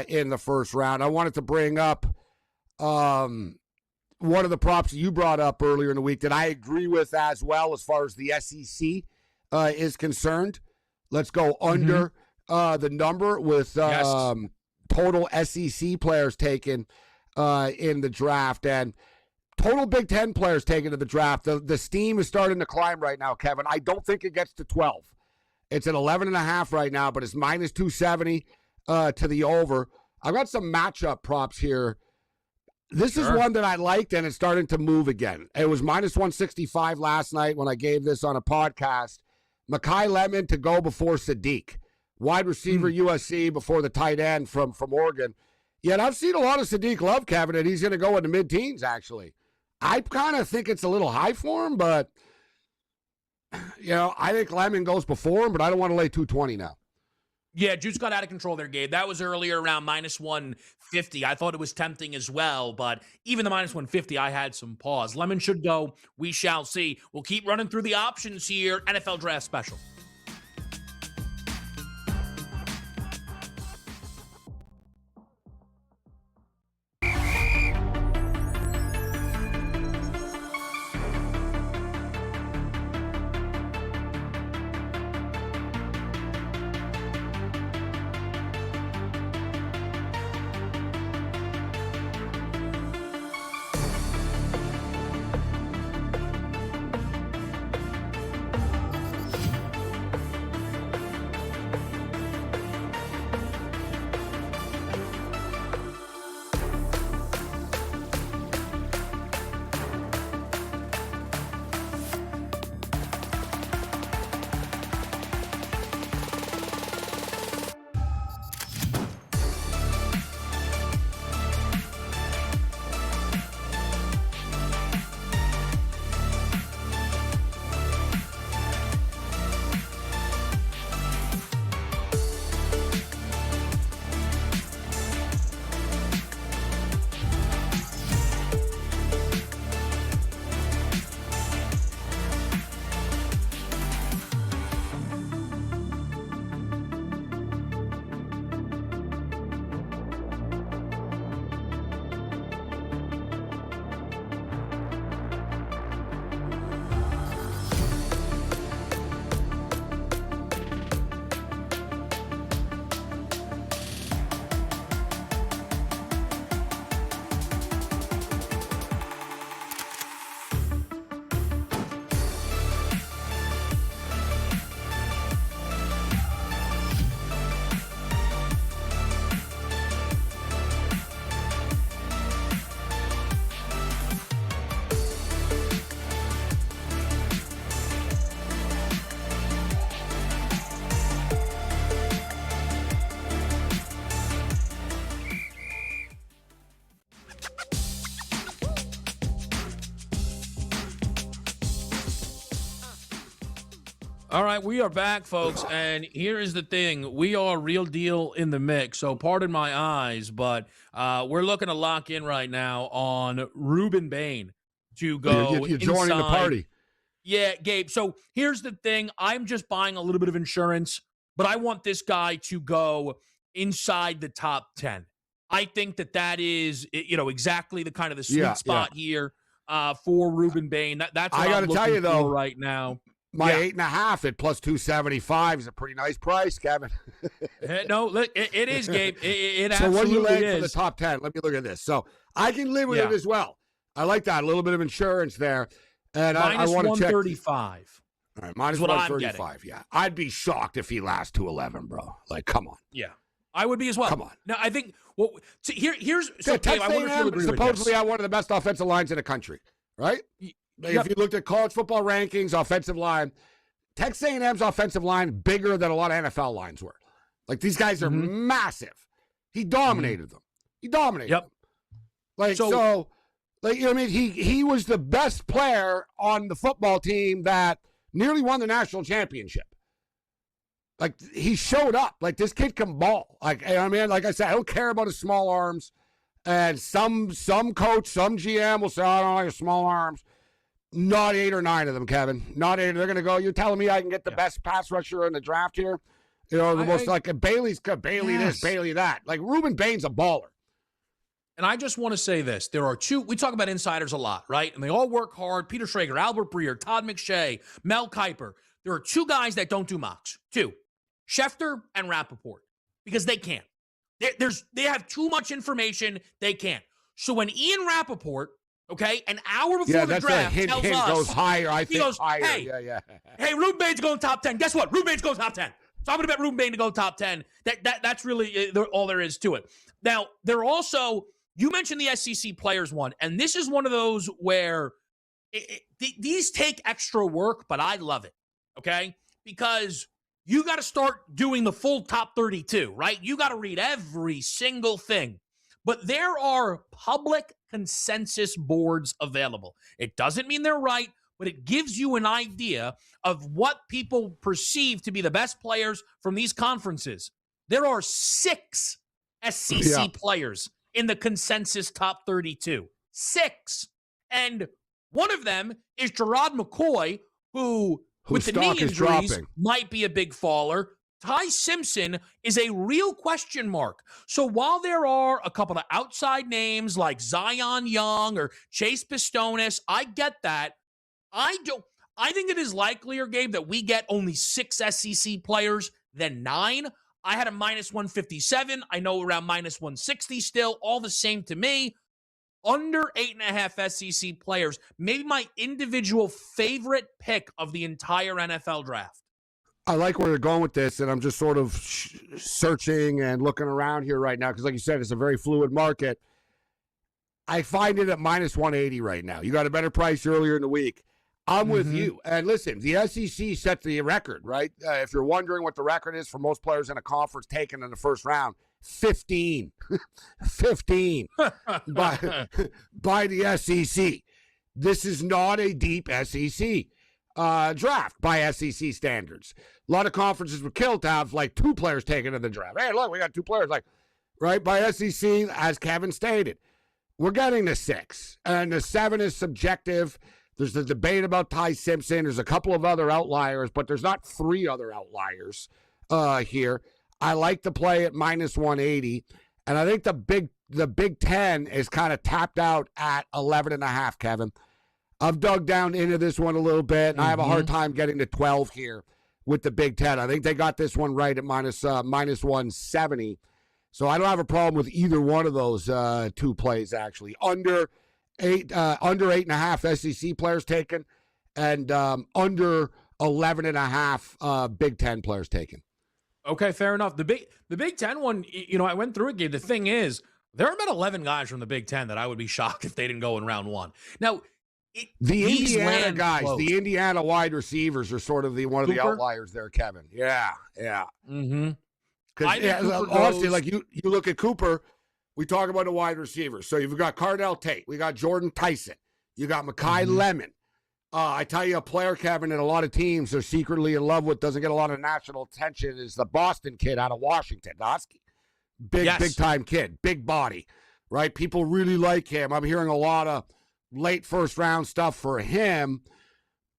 in the first round. I wanted to bring up one of the props you brought up earlier in the week that I agree with as well as far as the SEC is concerned. Let's go under the number with total SEC players taken in the draft and total Big Ten players taken to the draft. The steam is starting to climb right now, Kevin. I don't think it gets to 12. It's at 11.5 right now, but it's minus 270 to the over. I've got some matchup props here. This is one that I liked, and it's starting to move again. It was minus 165 last night when I gave this on a podcast. Mekhi Lemon to go before Sadiq. Wide receiver USC before the tight end from Oregon. Yet I've seen a lot of Sadiq love, Kevin, and he's going to go in the mid-teens, actually. I kind of think it's a little high for him, but, I think Lemon goes before him, but I don't want to lay 220 now. Yeah, juice got out of control there, Gabe. That was earlier around minus 150. I thought it was tempting as well, but even the minus 150, I had some pause. Lemon should go. We shall see. We'll keep running through the options here. NFL Draft Special. All right, we are back, folks, and here is the thing. We are real deal in the mix, so pardon my eyes, but we're looking to lock in right now on Ruben Bain to go You're joining the party. Yeah, Gabe, so here's the thing. I'm just buying a little bit of insurance, but I want this guy to go inside the top 10. I think that is, exactly the kind of the sweet spot here for Ruben Bain. That's what I got to tell you, though, right now. My 8.5 at plus 275 is a pretty nice price, Kevin. No, look, it is, Gabe. It so absolutely what do you lay is. for the top 10? Let me look at this. So I can live with it as well. I like that. A little bit of insurance there. And I want to check. -135. All right, minus 135, yeah. I'd be shocked if he lasts 211, bro. Like, come on. Yeah. I would be as well. Come on. Now, I think, here's, so Gabe, I wonder if you agree with supposedly this. have one of the best offensive lines in the country, right? If you looked at college football rankings, offensive line, Texas A&M's offensive line bigger than a lot of NFL lines were. Like, these guys are massive. He dominated them. He dominated them. Like, so like, you know what I mean? He was the best player on the football team that nearly won the national championship. Like, he showed up. Like, this kid can ball. Like, you know what I mean? Like I said, I don't care about his small arms. And some coach, some GM will say, I don't like his small arms. Not 8 or 9 of them, Kevin. Not 8. They're going to go, you're telling me I can get the best pass rusher in the draft here? You know, the most like Bailey this, Bailey that. Like, Ruben Bain's a baller. And I just want to say this. There are two, we talk about insiders a lot, right? And they all work hard. Peter Schrager, Albert Breer, Todd McShay, Mel Kiper. There are two guys that don't do mocks. Two. Schefter and Rappaport. Because they can't. They have too much information. They can't. So when Ian Rappaport, okay, an hour before the draft tells us, goes higher. I think goes, higher. Hey, hey, Ruben Bain's going top 10. Guess what? Ruben Bain's going top 10. So I'm going to bet Ruben Bain to go top 10. That's really all there is to it. Now, there also, you mentioned the SEC players one, and this is one of those where these take extra work, but I love it, okay? Because you got to start doing the full top 32, right? You got to read every single thing. But there are public consensus boards available. It doesn't mean they're right, but it gives you an idea of what people perceive to be the best players from these conferences. There are 6 SEC players in the consensus top 32. 6. And one of them is Gerard McCoy, who with the knee injuries might be a big faller. Ty Simpson is a real question mark. So while there are a couple of outside names like Zion Young or Chase Pistonis, I get that. I think it is likelier, Gabe, that we get only 6 SEC players than 9. I had a minus 157. I know around minus 160 still. All the same to me. Under 8.5 SEC players. Maybe my individual favorite pick of the entire NFL draft. I like where you're going with this, and I'm just sort of searching and looking around here right now because, like you said, it's a very fluid market. I find it at minus 180 right now. You got a better price earlier in the week. I'm with you. And listen, the SEC set the record, right? If you're wondering what the record is for most players in a conference taken in the first round, 15. 15 by the SEC. This is not a deep SEC draft by SEC standards. A lot of conferences would kill to have like 2 players taken in the draft. Hey, look, we got 2 players. Like, right, by SEC, as Kevin stated. We're getting to 6. And the 7 is subjective. There's the debate about Ty Simpson. There's a couple of other outliers, but there's not 3 other outliers here. I like to play at minus 180. And I think the Big Ten is kind of tapped out at 11.5, Kevin. I've dug down into this one a little bit, and I have a hard time getting to 12 here with the Big Ten. I think they got this one right at minus 170. So I don't have a problem with either one of those 2 plays, actually. Under 8.5 SEC players taken, and under 11.5 Big Ten players taken. Okay, fair enough. The Big Ten one, I went through it, Gabe. The thing is, there are about 11 guys from the Big Ten that I would be shocked if they didn't go in round 1. Now, the Indiana guys, the Indiana wide receivers are sort of one of the outliers there, Kevin. Yeah. Mm-hmm. Because honestly, like you look at Cooper, we talk about the wide receivers. So you've got Cardell Tate, we got Jordan Tyson, you got Mekhi Lemon. I tell you, a player, Kevin, and a lot of teams are secretly in love with, doesn't get a lot of national attention, is the Boston kid out of Washington. Big time kid, big body, right? People really like him. I'm hearing a lot of late first round stuff for him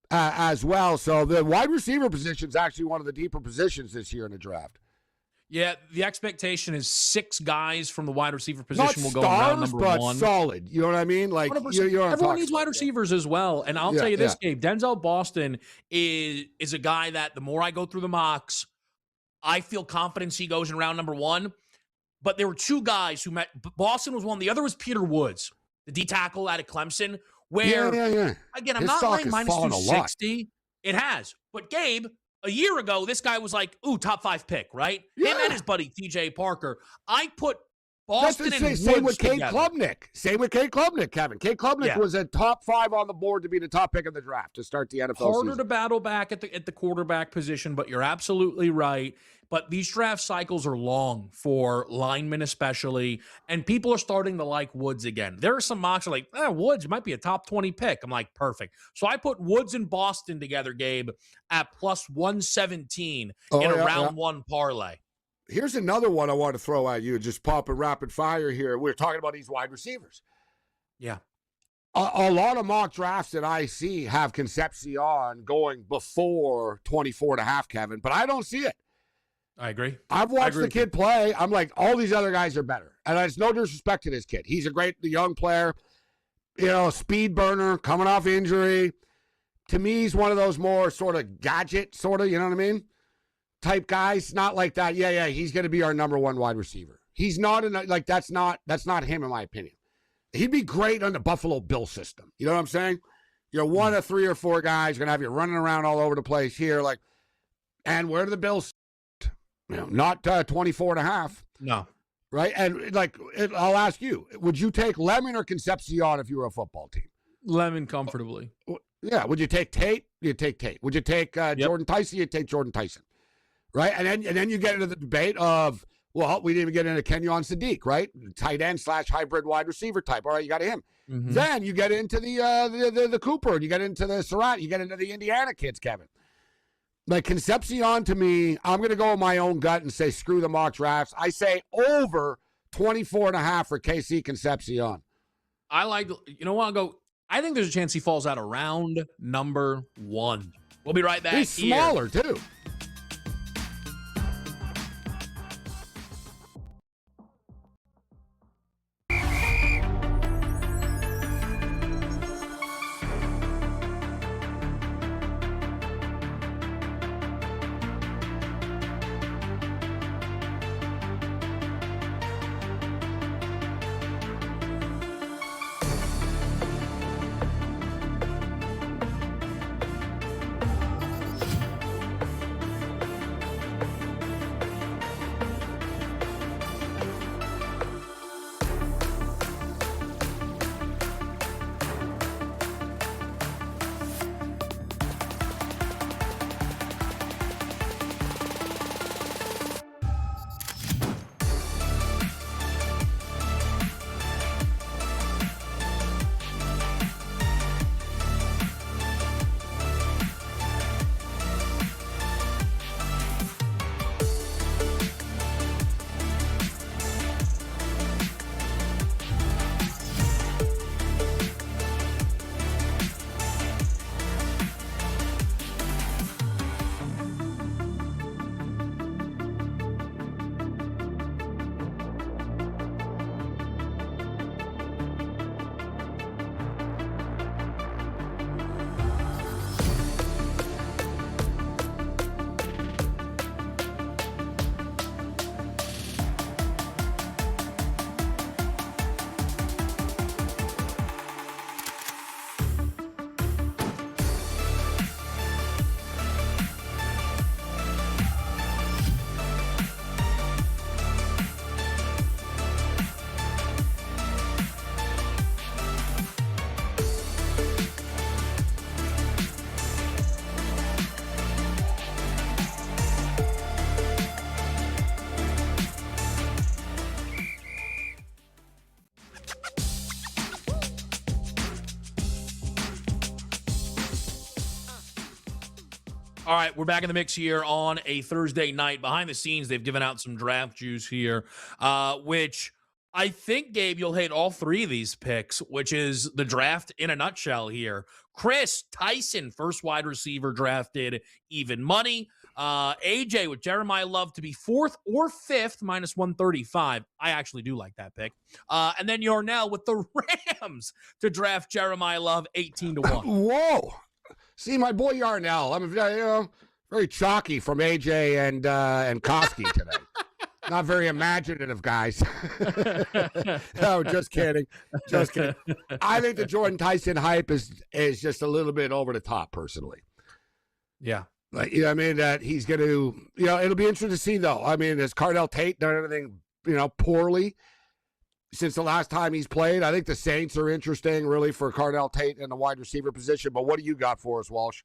as well. So the wide receiver position is actually one of the deeper positions this year in the draft. Yeah, the expectation is 6 guys from the wide receiver position will go in stars, round number but 1. solid. You know what I mean? Like, everyone needs wide receivers as well. And I'll tell you this, yeah. Gabe, Denzel Boston is a guy that the more I go through the mocks, I feel confidence he goes in round number 1. But there were 2 guys who met. Boston was one. The other was Peter Woods, the D tackle out of Clemson, where, again, I'm not laying minus 260. It has. But Gabe, a year ago, this guy was like, ooh, top 5 pick, right? Yeah. Him and his buddy, TJ Parker. I put Boston and Woods same with Cade together. Klubnik. Same with Cade Klubnik, Kevin. Cade Klubnik was a top 5 on the board to be the top pick of the draft to start the NFL Harder season. to battle back at the quarterback position, but you're absolutely right. But these draft cycles are long for linemen especially, and people are starting to like Woods again. There are some mocks that are like, Woods might be a top 20 pick. I'm like, perfect. So I put Woods and Boston together, Gabe, at plus 117 in a round 1 parlay. Here's another one I want to throw at you, just pop a rapid fire here. We're talking about these wide receivers. Yeah. A lot of mock drafts that I see have Concepcion going before 24.5, Kevin, but I don't see it. I agree. I've watched the kid play. I'm like, all these other guys are better. And it's no disrespect to this kid. He's a great young player, speed burner, coming off injury. To me, he's one of those more sort of gadget, you know what I mean? Type guys. Not like that. Yeah, he's going to be our number 1 wide receiver. He's not that's not him in my opinion. He'd be great on the Buffalo Bill system. You know what I'm saying? You're one of 3 or 4 guys going to have you running around all over the place here. And where do the Bills? Not 24.5. No. Right? And I'll ask you, would you take Lemon or Concepcion if you were a football team? Lemon comfortably. Yeah. Would you take Tate? You'd take Tate. Would you take Jordan Tyson? You'd take Jordan Tyson. Right? And then you get into the debate of, well, we didn't even get into Kenyon Sadiq, right? Tight end / hybrid wide receiver type. All right, you got him. Mm-hmm. Then you get into the Cooper, and you get into the Surratt, you get into the Indiana kids, Kevin. Like Concepcion, to me, I'm going to go with my own gut and say screw the mock drafts. I say over 24.5 for KC Concepcion. I think there's a chance he falls out around number 1. We'll be right back. He's smaller, too. All right, we're back in the mix here on a Thursday night. Behind the scenes, they've given out some draft juice here, which I think, Gabe, you'll hate all three of these picks, which is the draft in a nutshell here. Chris Tyson, first wide receiver drafted, even money. AJ with Jeremiah Love to be fourth or fifth, minus 135. I actually do like that pick. And then Yarnell with the Rams to draft Jeremiah Love, 18 to 1. Whoa. See, my boy Yarnell, I'm very chalky from AJ and Koski today. Not very imaginative, guys. No, just kidding. Just kidding. I think the Jordan Tyson hype is just a little bit over the top, personally. Yeah. Like, I mean, that he's going to, it'll be interesting to see, though. I mean, has Cardell Tate done anything, poorly since the last time he's played? I think the Saints are interesting, really, for Cardell Tate in the wide receiver position. But what do you got for us, Walsh?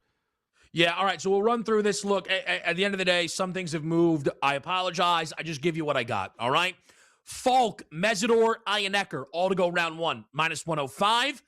Yeah, all right, so we'll run through this. Look, at the end of the day, some things have moved. I apologize. I just give you what I got, all right? Falk, Mesidor, Ionecker, all to go round one, minus 105.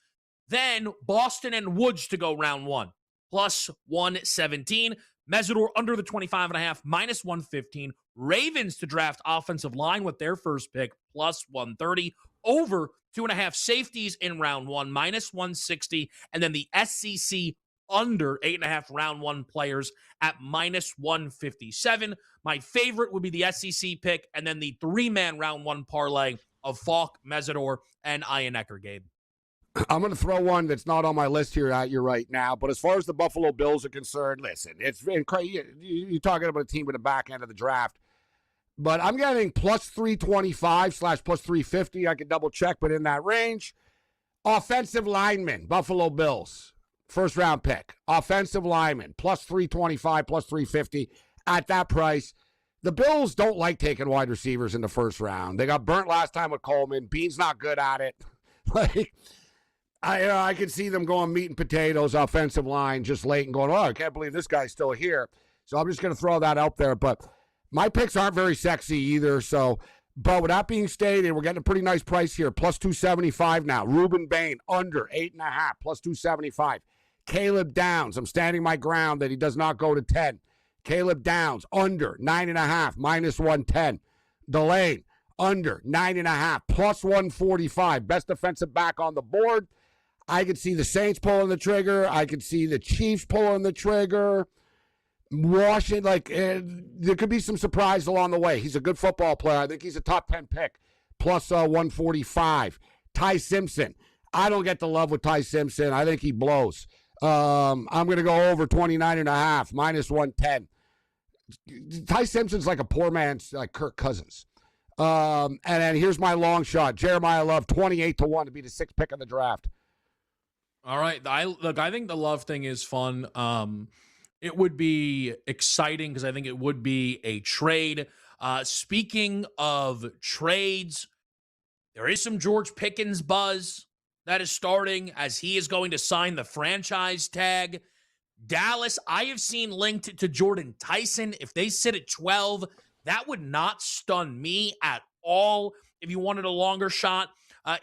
Then Boston and Woods to go round one, plus 117. Mesidor under the 25.5, minus 115. Ravens to draft offensive line with their first pick, plus 130. Over 2.5 safeties in round one, minus 160. And then the SEC under 8.5 round one players at minus 157. My favorite would be the SEC pick, and then the three-man round one parlay of Falk, Mesidor, and Ionecker, Gabe. I'm going to throw one that's not on my list here at you right now, but as far as the Buffalo Bills are concerned, listen, it's crazy. You're talking about a team with the back end of the draft, but I'm getting plus 325 / plus 350. I can double check, but in that range. Offensive lineman, Buffalo Bills. First round pick, offensive lineman, plus 325, plus 350 at that price. The Bills don't like taking wide receivers in the first round. They got burnt last time with Coleman. Bean's not good at it. I could see them going meat and potatoes, offensive line, just late and going, I can't believe this guy's still here. So I'm just going to throw that out there. But my picks aren't very sexy either. But with that being stated, we're getting a pretty nice price here, plus 275 now. Ruben Bain, under 8.5, plus 275. Caleb Downs, I'm standing my ground that he does not go to 10. Caleb Downs, under 9.5, minus 110. Delane, under 9.5, plus 145. Best defensive back on the board. I could see the Saints pulling the trigger. I could see the Chiefs pulling the trigger. Washington, there could be some surprise along the way. He's a good football player. I think he's a top 10 pick, plus 145. Ty Simpson. I don't get the love with Ty Simpson. I think he blows. I'm going to go over 29.5, minus 110. Ty Simpson's like a poor man's like Kirk Cousins. And then here's my long shot. Jeremiah Love, 28 to 1 to be the sixth pick in the draft. All right. I think the Love thing is fun. It would be exciting because I think it would be a trade. Speaking of trades, there is some George Pickens buzz that is starting as he is going to sign the franchise tag. Dallas, I have seen linked to Jordan Tyson. If they sit at 12, that would not stun me at all if you wanted a longer shot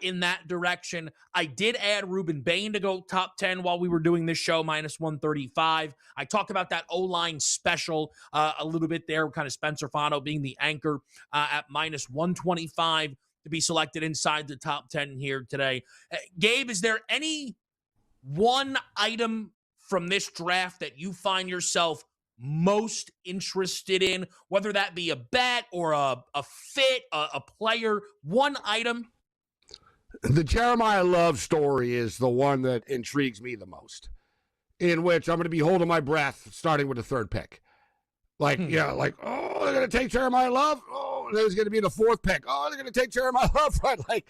in that direction. I did add Ruben Bain to go top 10 while we were doing this show, minus 135. I talked about that O-line special a little bit there, kind of Spencer Fano being the anchor at minus 125. To be selected inside the top 10 here today. Gabe, is there any one item from this draft that you find yourself most interested in, whether that be a bet or a fit, a player, one item? The Jeremiah Love story is the one that intrigues me the most, in which I'm going to be holding my breath starting with the third pick. They're going to take Jeremiah Love? Oh, there's going to be the fourth pick. Oh, they're going to take Jeremiah Love. Right?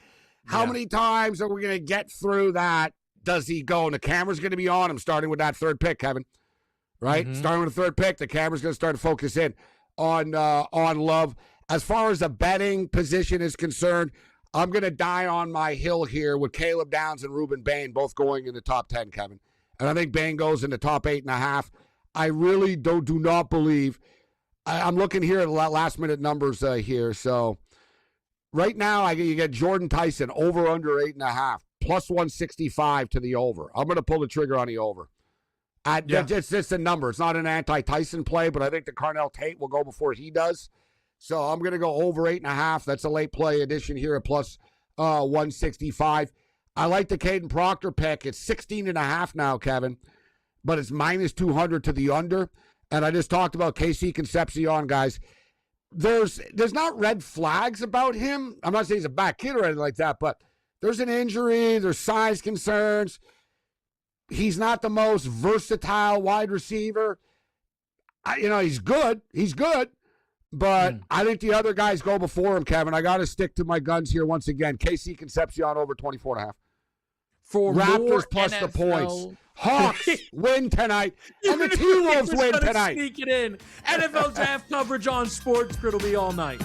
How many times are we going to get through that? Does he go? And the camera's going to be on him starting with that third pick, Kevin. Right? Mm-hmm. Starting with the third pick, the camera's going to start to focus in on Love. As far as the betting position is concerned, I'm going to die on my hill here with Caleb Downs and Ruben Bain both going in the top 10, Kevin. And I think Bain goes in the top 8.5. I really do not believe. I'm looking here at the last minute numbers here. So right now, you get Jordan Tyson over under 8.5, plus 165 to the over. I'm going to pull the trigger on the over. It's just a number. It's not an anti-Tyson play, but I think the Carnell Tate will go before he does. So I'm going to go over 8.5. That's a late play addition here at plus 165. I like the Caden Proctor pick. It's 16.5 now, Kevin, but it's minus 200 to the under. And I just talked about KC Concepcion, guys. There's not red flags about him. I'm not saying he's a bad kid or anything like that, but there's an injury. There's size concerns. He's not the most versatile wide receiver. He's good. He's good. But I think the other guys go before him, Kevin. I got to stick to my guns here once again. KC Concepcion over 24.5. For Raptors plus NFL, the points. Hawks win tonight. And the T-Wolves win tonight. Sneak it in. NFL draft coverage on SportsGrid will be all night.